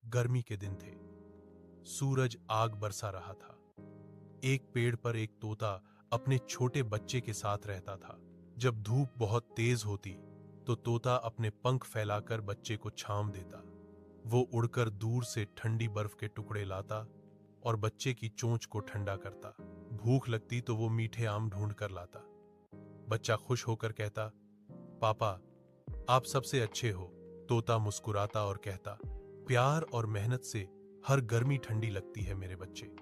गर्मी के दिन थे। सूरज आग बरसा रहा था। एक पेड़ पर एक तोता अपने छोटे बच्चे के साथ रहता था। जब धूप बहुत तेज होती तो तोता अपने पंख फैलाकर बच्चे को छांव देता। वो उड़कर दूर से ठंडी बर्फ के टुकड़े लाता और बच्चे की चोंच को ठंडा करता। भूख लगती तो वो मीठे आम ढूंढ कर लाता। बच्चा खुश होकर कहता, पापा, आप सबसे अच्छे हो। तोता मुस्कुराता और कहता, प्यार और मेहनत से हर गर्मी ठंडी लगती है मेरे बच्चे।